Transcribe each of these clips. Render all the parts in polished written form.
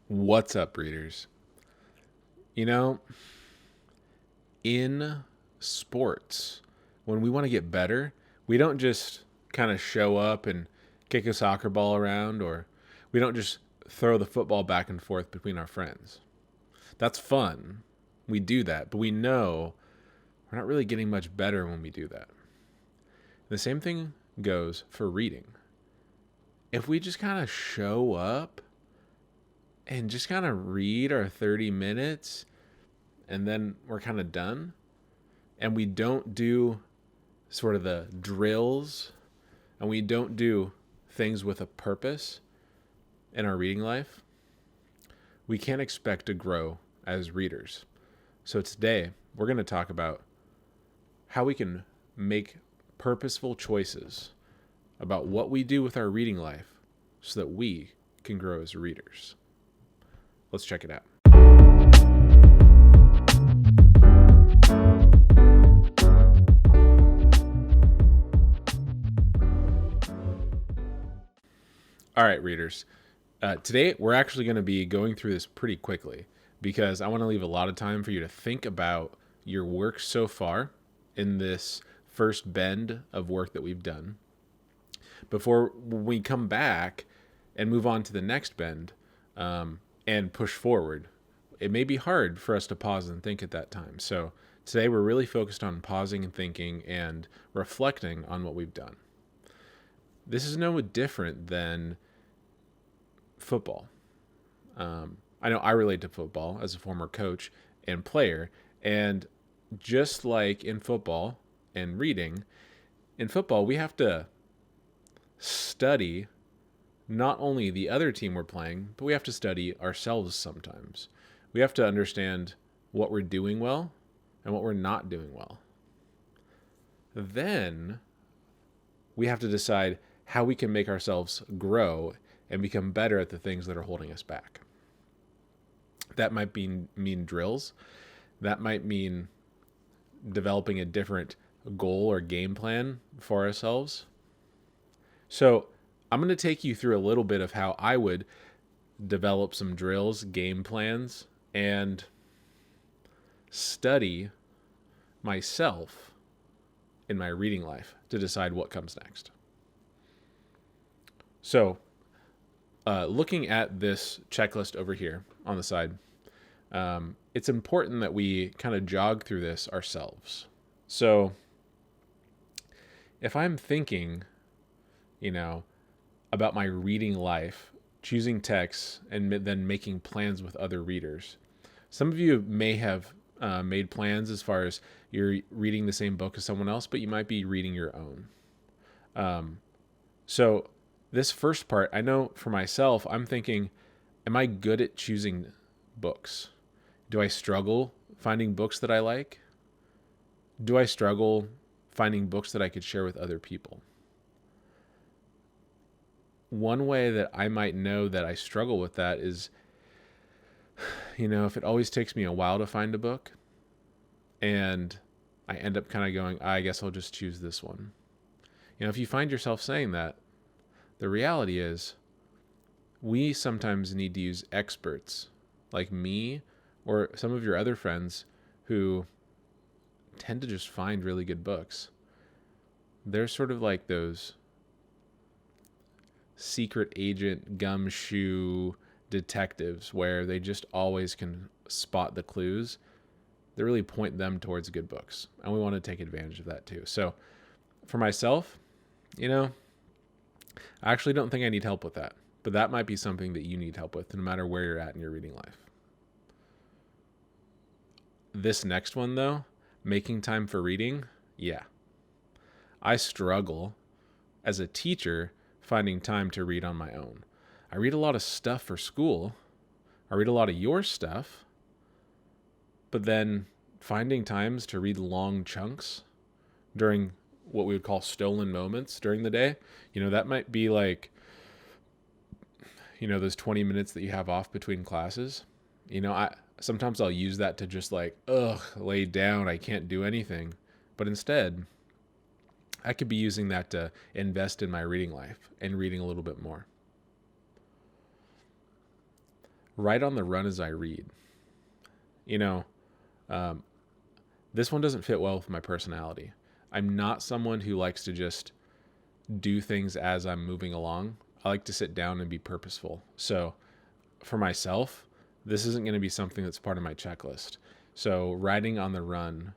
What's up, readers? You know, in sports, when we want to get better, we don't just kind of show up and kick a soccer ball around, or we don't just throw the football back and forth between our friends. That's fun. We do that, but we know we're not really getting much better when we do that. The same thing goes for reading. If we just kind of show up and just kind of read our 30 minutes and then we're kind of done, and we don't do sort of the drills, and we don't do things with a purpose in our reading life, we can't expect to grow as readers. So today, we're going to talk about how we can make purposeful choices about what we do with our reading life so that we can grow as readers. Let's check it out. All right, readers. Today, we're actually going to be going through this pretty quickly because I want to leave a lot of time for you to think about your work so far in this first bend of work that we've done before we come back and move on to the next bend and push forward. It may be hard for us to pause and think at that time. So today, we're really focused on pausing and thinking and reflecting on what we've done. This is no different than football. I know I relate to football as a former coach and player. And just like in football and reading, in football, we have to study not only the other team we're playing, but we have to study ourselves sometimes. We have to understand what we're doing well and what we're not doing well. Then we have to decide how we can make ourselves grow and become better at the things that are holding us back. That might mean drills. That might mean developing a different goal or game plan for ourselves. So I'm going to take you through a little bit of how I would develop some drills, game plans, and study myself in my reading life to decide what comes next. So, looking at this checklist over here on the side, it's important that we kind of jog through this ourselves. So, if I'm thinking, about my reading life, choosing texts, and then making plans with other readers, some of you may have made plans as far as you're reading the same book as someone else, but you might be reading your own. So this first part, I know for myself, I'm thinking, am I good at choosing books? Do I struggle finding books that I like? Do I struggle finding books that I could share with other people? One way that I might know that I struggle with that is, if it always takes me a while to find a book and I end up kind of going, I guess I'll just choose this one. If you find yourself saying that, the reality is we sometimes need to use experts like me or some of your other friends who tend to just find really good books. They're sort of like those secret agent gumshoe detectives where they just always can spot the clues that really point them towards good books. And we want to take advantage of that too. So for myself, I actually don't think I need help with that, but that might be something that you need help with no matter where you're at in your reading life. This next one though, making time for reading, yeah. I struggle as a teacher finding time to read on my own. I read a lot of stuff for school. I read a lot of your stuff, but then finding times to read long chunks during what we would call stolen moments during the day, that might be like, those 20 minutes that you have off between classes. Sometimes I'll use that to just lay down. I can't do anything. But instead, I could be using that to invest in my reading life and reading a little bit more. write on the run as I read. You know, this one doesn't fit well with my personality. I'm not someone who likes to just do things as I'm moving along. I like to sit down and be purposeful. So for myself, this isn't going to be something that's part of my checklist. So writing on the run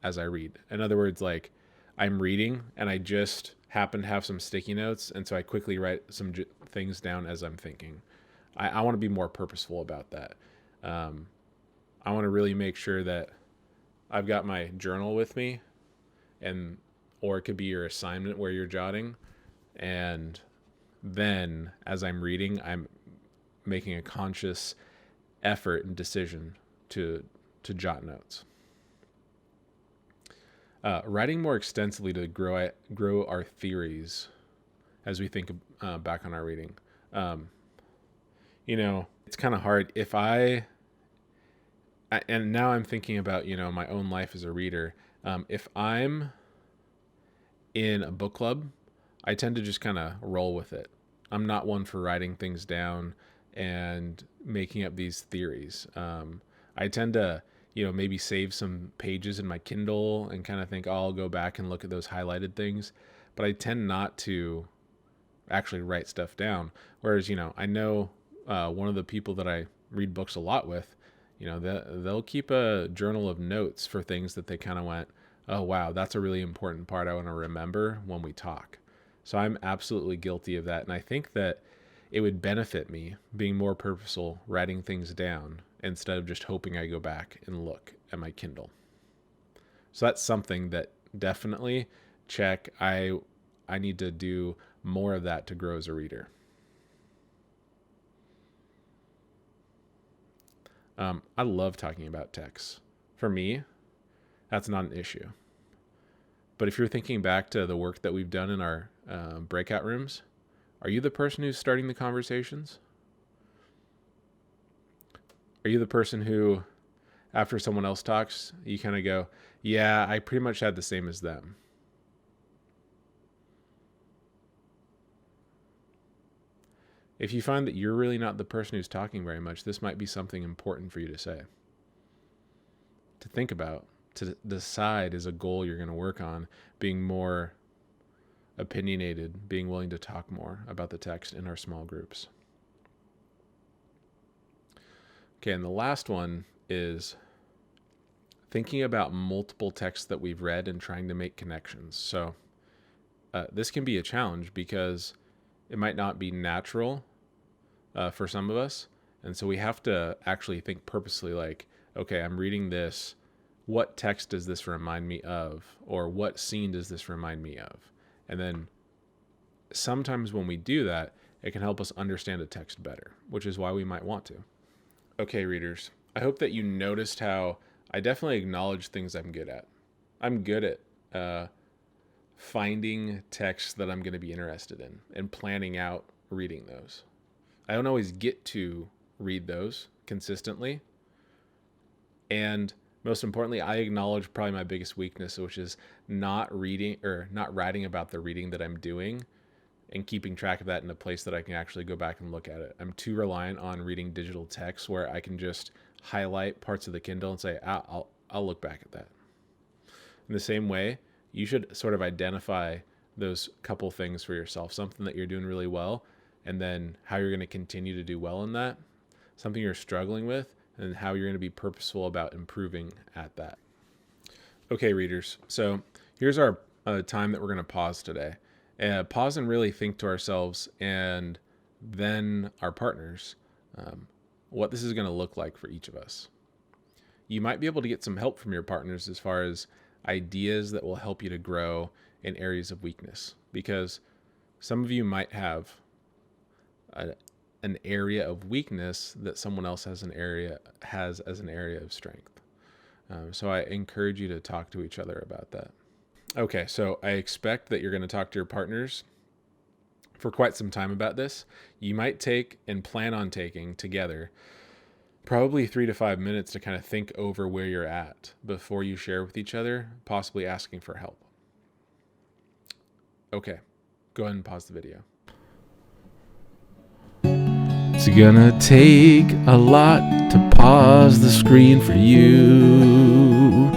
as I read. In other words, like I'm reading and I just happen to have some sticky notes. And so I quickly write some things down as I'm thinking. I want to be more purposeful about that. I want to really make sure that I've got my journal with me, and or it could be your assignment where you're jotting. And then as I'm reading, I'm making a conscious effort and decision to jot notes. Writing more extensively to grow our theories as we think back on our reading. It's kind of hard if and now I'm thinking about, my own life as a reader. If I'm in a book club, I tend to just kind of roll with it. I'm not one for writing things down and making up these theories. I tend to, maybe save some pages in my Kindle and kind of think, oh, I'll go back and look at those highlighted things. But I tend not to actually write stuff down. Whereas, I know one of the people that I read books a lot with, they'll keep a journal of notes for things that they kind of went, oh, wow, that's a really important part I want to remember when we talk. So I'm absolutely guilty of that. And I think that it would benefit me being more purposeful, writing things down instead of just hoping I go back and look at my Kindle. So that's something that definitely check. I need to do more of that to grow as a reader. I love talking about text. For me, that's not an issue. But if you're thinking back to the work that we've done in our breakout rooms, are you the person who's starting the conversations? Are you the person who, after someone else talks, you kind of go, yeah, I pretty much had the same as them? If you find that you're really not the person who's talking very much, this might be something important for you to say, to think about, to decide as a goal you're going to work on, being more opinionated, being willing to talk more about the text in our small groups. Okay, and the last one is thinking about multiple texts that we've read and trying to make connections. So this can be a challenge because it might not be natural for some of us. And so we have to actually think purposely like, okay, I'm reading this. What text does this remind me of? Or what scene does this remind me of? And then sometimes when we do that, it can help us understand a text better, which is why we might want to. Okay, readers, I hope that you noticed how I definitely acknowledge things I'm good at. I'm good at finding texts that I'm going to be interested in and planning out reading those. I don't always get to read those consistently. And most importantly, I acknowledge probably my biggest weakness, which is not reading or not writing about the reading that I'm doing and keeping track of that in a place that I can actually go back and look at it. I'm too reliant on reading digital text where I can just highlight parts of the Kindle and say, I'll look back at that. In the same way, you should sort of identify those couple things for yourself, something that you're doing really well, and then how you're going to continue to do well in that, something you're struggling with, and how you're going to be purposeful about improving at that. Okay, readers. So here's our time that we're going to pause today. Pause and really think to ourselves and then our partners what this is going to look like for each of us. You might be able to get some help from your partners as far as ideas that will help you to grow in areas of weakness, because some of you might have an area of weakness that someone else has as an area of strength. So I encourage you to talk to each other about that. Okay, so I expect that you're going to talk to your partners for quite some time about this. You might take and plan on taking together probably 3 to 5 minutes to kind of think over where you're at before you share with each other, possibly asking for help. Okay, go ahead and pause the video. So gonna take a lot to pause the screen for you.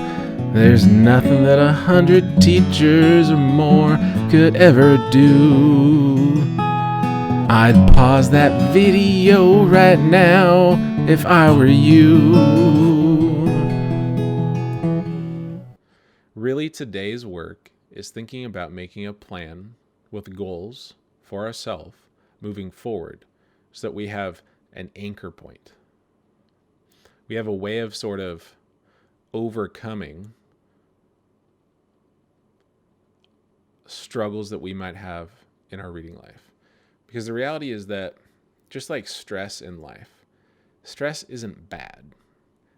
There's nothing that 100 teachers or more could ever do. I'd pause that video right now if I were you. Really, today's work is thinking about making a plan with goals for ourselves moving forward so that we have an anchor point. We have a way of sort of overcoming struggles that we might have in our reading life. Because the reality is that just like stress in life, stress isn't bad.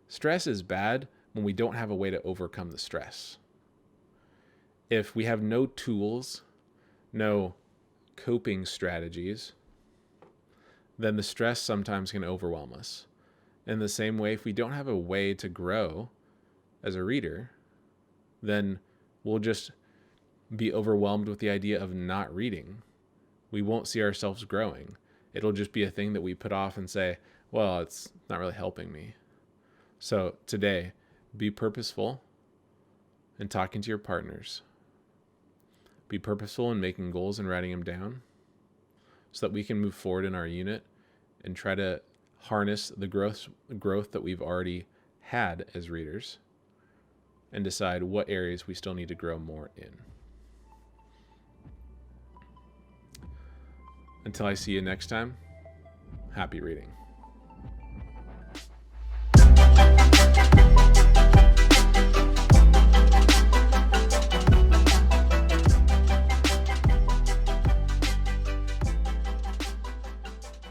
Stress is bad when we don't have a way to overcome the stress. If we have no tools, no coping strategies, then the stress sometimes can overwhelm us. In the same way, if we don't have a way to grow as a reader, then we'll just be overwhelmed with the idea of not reading. We won't see ourselves growing. It'll just be a thing that we put off and say, well, it's not really helping me. So today, be purposeful in talking to your partners. Be purposeful in making goals and writing them down so that we can move forward in our unit and try to harness the growth that we've already had as readers and decide what areas we still need to grow more in. Until I see you next time, happy reading.